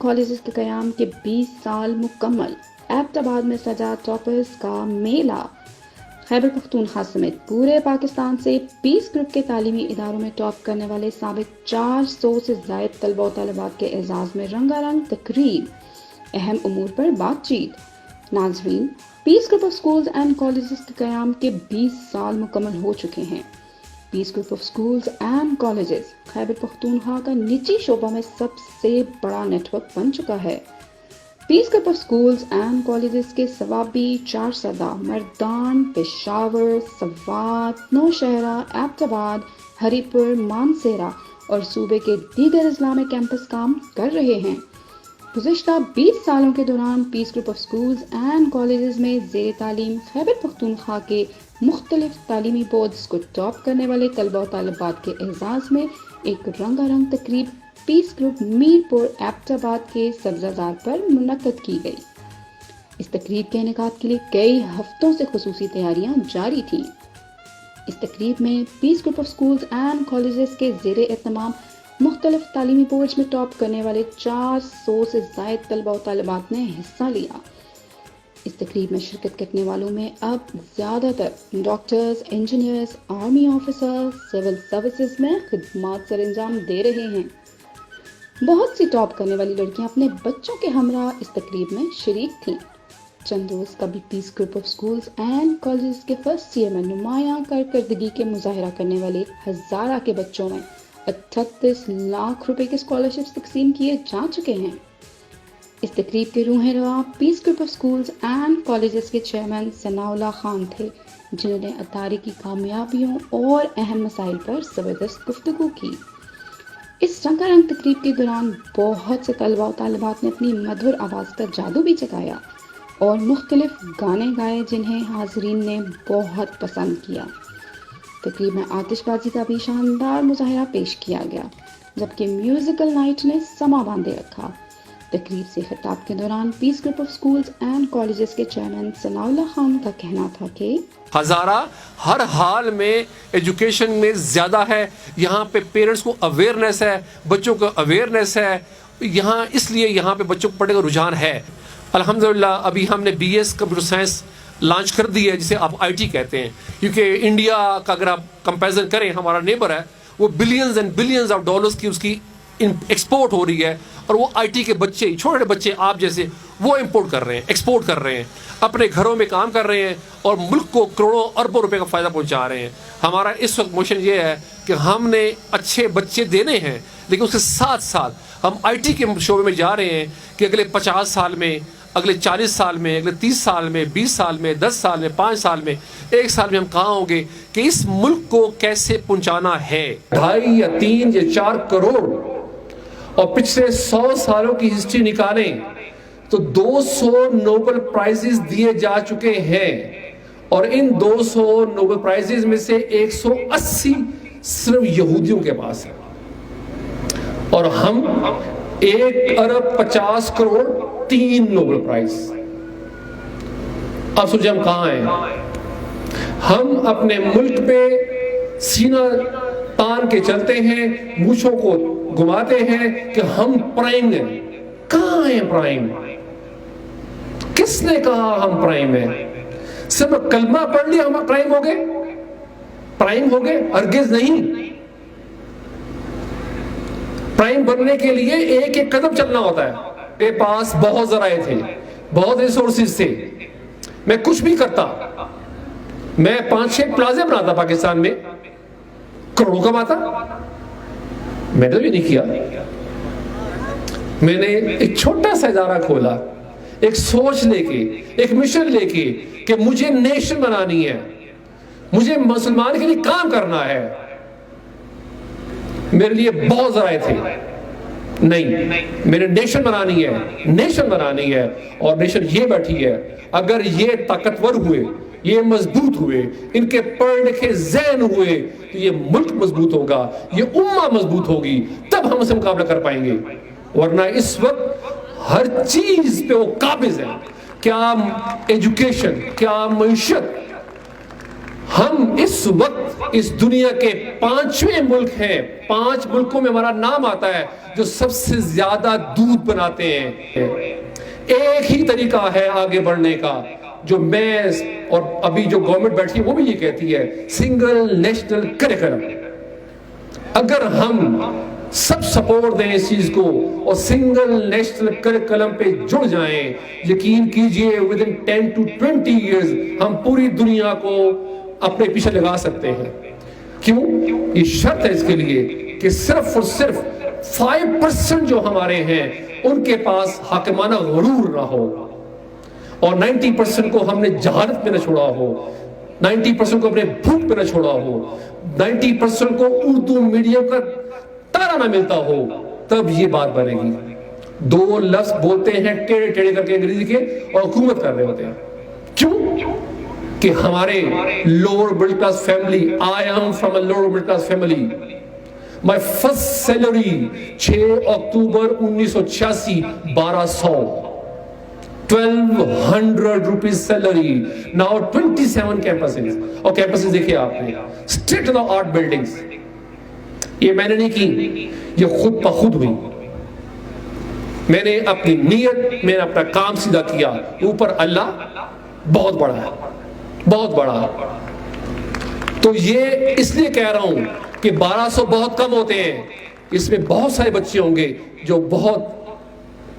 Colleges کے قیام کے 20 سال مکمل. ایبٹ آباد میں سجا ٹاپرز کا میلہ. خیبر پختونخوا سمیت پورے پاکستان سے پیس گروپ کے تعلیمی اداروں میں ٹاپ کرنے والے سابق 400 سے زائد طلبہ و طالبات کے اعزاز میں رنگا رنگ تقریب. اہم امور پر بات چیت. ناظرین، Peace Group of Schools and Colleges کے قیام کے 20 سال مکمل ہو چکے ہیں. Peace Group of Schools and Colleges Khyber Pakhtunkhwa کا نجی شعبہ میں سب سے بڑا نیٹ ورک بن چکا ہے. Peace Group of Schools and Colleges کے ثوابی چارسدہ، مردان، پشاور، سوات، نوشہرہ، ایبٹ آباد، ہری پور، مانسیرہ اور صوبے کے دیگر اضلاع میں کیمپس کام کر رہے ہیں. گزشتہ 20 سالوں کے دوران Peace Group of Schools and Colleges میں زیر تعلیم خیبر پختونخوا کے مختلف تعلیمی بورڈز کو ٹاپ کرنے والے طلبہ و طالبات کے اعزاز میں ایک رنگا رنگ تقریب پیس گروپ میر پور ایبٹ آباد کے سبزہ زار پر منعقد کی گئی. اس تقریب کے انعقاد کے لیے کئی ہفتوں سے خصوصی تیاریاں جاری تھیں. اس تقریب میں Peace Group of Schools and Colleges کے زیر اہتمام مختلف تعلیمی بورڈز میں ٹاپ کرنے والے 400 سے زائد طلبہ و طالبات نے حصہ لیا. اس تقریب میں شرکت کرنے والوں میں اب زیادہ تر doctors, engineers, army officers, civil services میں خدمات سر انجام دے رہے ہیں. بہت سی ٹاپ کرنے والی لڑکیاں اپنے بچوں کے ہمراہ اس تقریب میں شریک تھیں. چند روز قبل Peace Group of Schools and Colleges کے فرسٹ ایئر میں نمایاں کارکردگی کے مظاہرہ کرنے والے ہزارہ کے بچوں میں 38 لاکھ روپے کے اسکالرشپس تقسیم کیے جا چکے ہیں. اس تقریب کے روح رواں Peace Group of Schools and Colleges کے چیئرمین ثناء اللہ خان تھے، جنہوں نے ادارے کی کامیابیوں اور اہم مسائل پر زبردست گفتگو کی. اس رنگا رنگ تقریب کے دوران بہت سے طلبہ و طالبات نے اپنی مدھر آواز کا جادو بھی جگایا اور مختلف گانے گائے جنہیں حاضرین نے بہت پسند کیا. تقریب میں آتش بازی کا بھی شاندار مظاہرہ پیش کیا گیا، جبکہ میوزیکل نائٹ نے سما باندھے رکھا. تقریب سے خطاب کے دوران Peace Group of Schools and Colleges کے چیئرمین ثناء اللہ خان کا کہنا تھا کہ ہزارہ ہر حال میں ایجوکیشن میں زیادہ ہے. یہاں پہ پیرنٹس کو اویئرنیس ہے، بچوں کو اویئرنیس ہے. یہاں اس لیے یہاں پہ بچوں کو پڑھنے کا رجحان ہے. الحمدللہ ابھی ہم نے BS کمپیوٹر سائنس لانچ کر دی ہے، جسے آپ IT کہتے ہیں، کیونکہ انڈیا کا اگر آپ کمپیریزن کریں، ہمارا نیبر ہے، وہ billions and billions of dollars کی اس کی ایکسپورٹ ہو رہی ہے، اور وہ IT کے بچے، چھوٹے بچے آپ جیسے، وہ امپورٹ کر رہے ہیں، ایکسپورٹ کر رہے ہیں، اپنے گھروں میں کام کر رہے ہیں اور ملک کو کروڑوں اربوں روپے کا فائدہ پہنچا رہے ہیں. ہمارا اس وقت موشن یہ ہے کہ ہم نے اچھے بچے دینے ہیں، لیکن اس کے ساتھ ساتھ ہم IT کے شعبے میں جا رہے ہیں کہ اگلے 50 سال میں، اگلے 40 سال میں، اگلے 30 سال میں، 20 سال میں، 10 سال میں، 5 سال میں، 1 سال میں ہم کہاں ہوں گے کہ اس ملک کو کیسے پہنچانا ہے. 2.5 یا 3 یا 4 کروڑ اور پچھلے 100 سالوں کی ہسٹری نکالیں تو 200 نوبل پرائزز دیے جا چکے ہیں، اور ان 200 نوبل پرائزز میں سے 180 صرف یہودیوں کے پاس ہے، اور ہم 1 ارب 50 کروڑ 3 نوبل پرائز. اب سوچیں ہم کہاں ہیں. ہم اپنے ملک پہ سینہ تان کے چلتے ہیں، مونچھوں کو گھماتے ہیں کہ ہم پرائم ہیں. کہاں ہیں پرائم؟ کس نے کہا ہم پرائم ہیں؟ صرف کلمہ پڑھ لیا ہم پرائم ہو گئے؟ پرائم ہو گئے؟ ہرگز نہیں. پرائم بننے کے لیے ایک ایک قدم چلنا ہوتا ہے. میرے پاس بہت ذرائع تھے، بہت ریسورسز تھے، میں کچھ بھی کرتا. میں 5-6 پلازے بناتا پاکستان میں، کروڑوں کماتا. میں نے بھی نہیں کیا. میں نے ایک چھوٹا سا ادارہ کھولا، ایک سوچ لے کے، ایک مشن لے کے کہ مجھے نیشن بنانی ہے، مجھے مسلمان کے لیے کام کرنا ہے. میرے لیے بہت ذرائع تھے. نہیں، میرے نیشن بنانی ہے، نیشن بنانی ہے. اور نیشن یہ بیٹھی ہے، اگر یہ طاقتور ہوئے، یہ مضبوط ہوئے، ان کے پڑھ لکھے ذہن ہوئے، تو یہ ملک مضبوط ہوگا، یہ امہ مضبوط ہوگی، تب ہم اسے مقابلہ کر پائیں گے. ورنہ اس وقت ہر چیز پہ وہ قابض ہے. کیا ایجوکیشن، کیا معیشت، ہم اس وقت اس دنیا کے 5ویں ملک ہیں، 5 ملکوں میں ہمارا نام آتا ہے جو سب سے زیادہ دودھ بناتے ہیں۔ ایک ہی طریقہ ہے آگے بڑھنے کا، جو میں اور ابھی جو گورنمنٹ بیٹھی ہے وہ بھی یہ کہتی ہے، سنگل نیشنل کریکلم۔ اگر ہم سب سپورٹ دیں اس چیز کو اور سنگل نیشنل کریکلم پہ جڑ جائیں، یقین کیجئے within 10 to 20 years ہم پوری دنیا کو اپنے پیچھے لگا سکتے ہیں۔ کیوں؟ یہ شرط ہے اس کے لیے کہ صرف اور صرف 5% جو ہمارے ہیں ان کے پاس حاکمانہ غرور نہ ہو، اور 90% کو ہم نے جہالت میں نہ چھوڑا ہو، 90% کو اپنے بھوک پہ نہ چھوڑا ہو، 90% کو اردو میڈیم کا تارا نہ ملتا ہو، تب یہ بات بنے گی۔ 2 لفظ بولتے ہیں ٹیڑے ٹیڑے کر کے انگریزی کے اور حکومت کر رہے ہوتے ہیں۔ کیوں؟ کہ ہمارے lower middle class family, I am from a lower middle class family. My first salary 6 October 1986 1200 1200 rupees salary, now 27 campuses, اور کیمپسز دیکھیں آپ نے اسٹیٹ آف آرٹ بلڈنگز۔ یہ میں نے نہیں کی، یہ خود بخود ہوئی۔ میں نے اپنی نیت، میں نے اپنا کام سیدھا کیا، اوپر اللہ بہت بڑا ہے، بہت بڑا ہے۔ تو یہ اس لیے کہہ رہا ہوں کہ 1200 بہت کم ہوتے ہیں، اس میں بہت سارے بچے ہوں گے جو بہت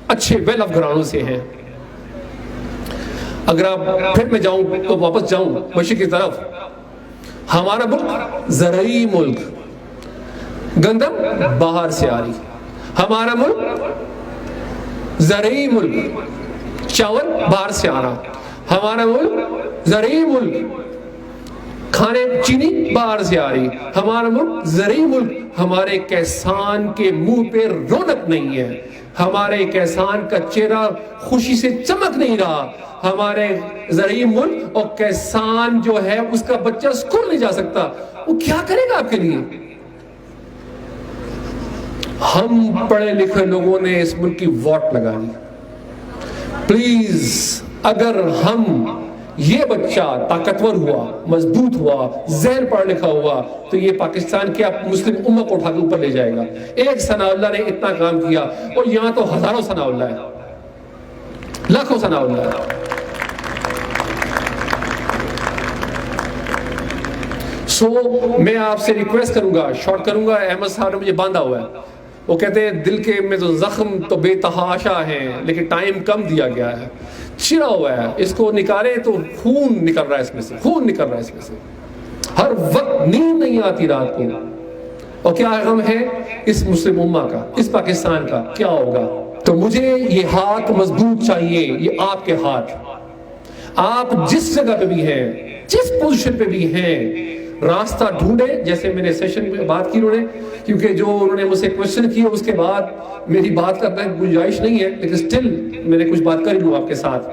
اچھے ویل آف گھرانوں سے ہیں۔ اگر آپ پھر میں جاؤں تو واپس جاؤں مشرق کی طرف، ہمارا ملک زرعی ملک، گندم باہر سے آ رہی، ہمارا ملک زرعی ملک، چاول باہر سے آ رہا، ہمارا ملک زرعی ملک، کھانے چینی باہر سے آ رہی، ہمارا ملک زرعی ملک۔ ہمارے کسان کے منہ پہ رونق نہیں ہے، ہمارے کسان کا چہرہ خوشی سے چمک نہیں رہا، ہمارے زرعی ملک، اور کسان جو ہے اس کا بچہ اسکول نہیں جا سکتا، وہ کیا کرے گا آپ کے لیے؟ ہم پڑھے لکھے لوگوں نے اس ملک کی واٹ لگا لی۔ پلیز، اگر ہم یہ بچہ طاقتور ہوا، مضبوط ہوا، ذہن پڑھ لکھا ہوا، تو یہ پاکستان کے مسلم امہ کو اٹھا کے اوپر لے جائے گا۔ ایک ثناء اللہ نے اتنا کام کیا، اور یہاں تو ہزاروں ثناء اللہ ہے، لاکھوں ثناء اللہ ہے۔ میں آپ سے ریکویسٹ کروں گا، شارٹ کروں گا، احمد صاحب نے مجھے باندھا ہوا ہے، وہ کہتے ہیں دل کے میں تو زخم تو بے تحاشا ہیں، لیکن ٹائم کم دیا گیا ہے، چرا ہوا ہے، اس کو نکالے تو خون نکل رہا ہے اس میں سے، خون نکل رہا ہے اس میں سے، ہر وقت نیند نہیں آتی رات کو۔ اور کیا غم ہے اس مسلم امہ کا، اس پاکستان کا، کیا ہوگا؟ تو مجھے یہ ہاتھ مضبوط چاہیے، یہ آپ کے ہاتھ، آپ جس جگہ پہ بھی ہیں، جس پوزیشن پہ بھی ہیں، راستہ ڈھونڈے۔ جیسے میں نے سیشن میں بات کی انہوں نے، کیونکہ جو انہوں نے مجھ سے کوشچن کیے اس کے بعد میری بات کرنا گنجائش نہیں ہے، لیکن سٹل میں نے کچھ بات کر لوں آپ کے ساتھ،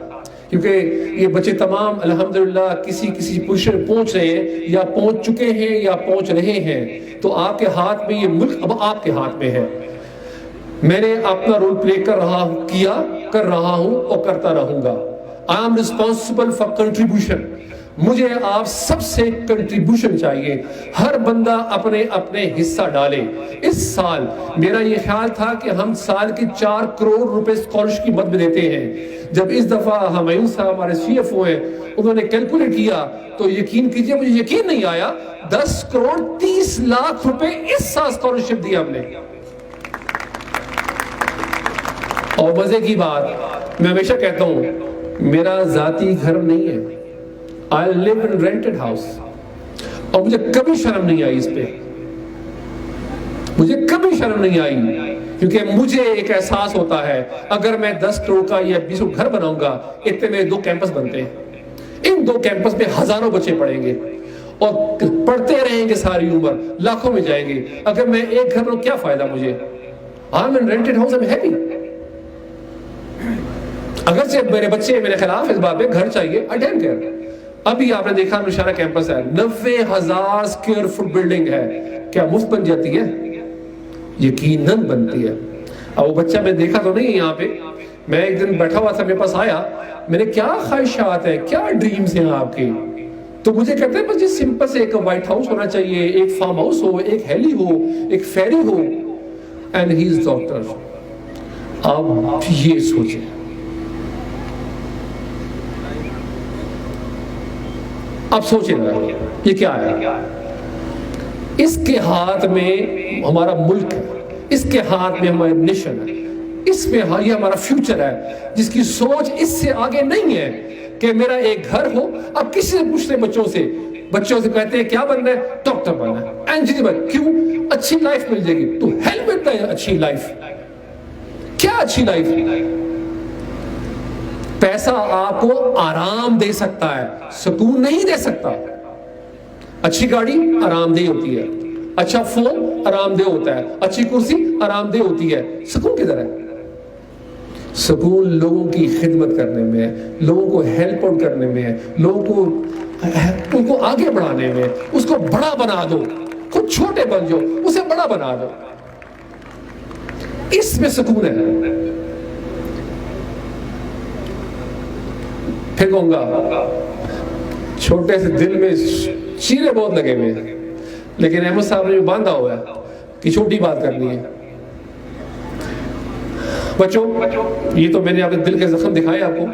کیونکہ یہ بچے تمام الحمدللہ کسی پوزیشن پہنچ رہے ہیں، یا پہنچ چکے ہیں، یا پہنچ رہے ہیں۔ تو آپ کے ہاتھ میں یہ ملک اب آپ کے ہاتھ میں ہے۔ میں نے اپنا رول پلے کر رہا ہوں اور کرتا رہوں گا۔ I am responsible for contribution. مجھے آپ سب سے کنٹریبیوشن چاہیے، ہر بندہ اپنے اپنے حصہ ڈالے۔ اس سال میرا یہ خیال تھا کہ ہم سال کی 4 کروڑ روپے اسکالرشپ کی مد میں دیتے ہیں۔ جب اس دفعہ ہمایوں صاحب ہمارے CFO ہیں، انہوں نے کیلکولیٹ کیا تو یقین کیجئے مجھے یقین نہیں آیا، 10 کروڑ 30 لاکھ روپے اس سال اسکالرشپ دی ہم نے۔ اور مزے کی بات، میں ہمیشہ کہتا ہوں میرا ذاتی گھر نہیں ہے، I live in rented house، اور مجھے کبھی شرم نہیں آئی اس پہ، مجھے کبھی شرم نہیں آئی، کیونکہ مجھے ایک احساس ہوتا ہے اگر میں 10 کروڑ کا یا 20 گھر بناؤں گا، اتنے میں 2 کیمپس بنتے ہیں، ان 2 کیمپس میں ہزاروں بچے پڑھیں گے اور پڑھتے رہیں گے ساری عمر، لاکھوں میں جائیں گے۔ اگر میں ایک گھر بناؤں کیا فائدہ مجھے؟ I'm in rented house, I'm happy۔ اگرچہ میرے بچے میرے خلاف اس بات پہ گھر چاہیے، I don't care۔ ابھی آپ نے دیکھا نشانہ کیمپس ہے، 90,000 اسکوائر فٹ بلڈنگ ہے، کیا مفت بن جاتی ہے؟ یقیناً بنتی ہے۔ اب وہ بچہ میں دیکھا تو نہیں ہے یہاں پہ، میں ایک دن بیٹھا ہوا تھا، میرے پاس آیا، میرے کیا خواہشات ہیں، کیا ڈریمز ہیں آپ کے؟ تو مجھے کہتے ہیں بس جی سمپل سے ایک وائٹ ہاؤس ہونا چاہیے, ایک فارم ہاؤس ہو, ایک ہیلی ہو, ایک فیری ہو, اینڈ ہی از ڈاکٹر. آپ یہ سوچیں, آپ سوچیں نا یہ کیا ہے. اس کے ہاتھ میں ہمارا ملک ہے, اس کے ہاتھ میں ہمارا نیشن ہے, اس میں یہ ہمارا فیوچر ہے, جس کی سوچ اس سے آگے نہیں ہے کہ میرا ایک گھر ہو. اب کسی سے پوچھتے بچوں سے کہتے ہیں کیا بننا ہے, ڈاکٹر بننا ہے, انجینئر بننا ہے. کیوں؟ اچھی لائف مل جائے گی. تو ہیلپ ملتا ہے اچھی لائف. کیا اچھی لائف؟ پیسہ آپ کو آرام دے سکتا ہے, سکون نہیں دے سکتا. اچھی گاڑی آرام دہ ہوتی ہے, اچھا فون آرام دہ ہوتا ہے, اچھی کرسی آرام دہ ہوتی ہے. سکون کدھر ہے؟ سکون لوگوں کی خدمت کرنے میں, لوگوں کو ہیلپ آؤٹ کرنے میں, لوگوں کو آگے بڑھانے میں. اس کو بڑا بنا دو, خود چھوٹے بن جاؤ, اسے بڑا بنا دو, اس میں سکون ہے. پھر کہوں گا چھوٹے سے دل میں چیرے بہت لگے ہوئے ہیں, لیکن احمد صاحب نے جو باندھا ہوا ہے کہ چھوٹی بات کرنی ہے. بچوں یہ تو میں نے آپ کے دل کے زخم دکھائے آپ کو,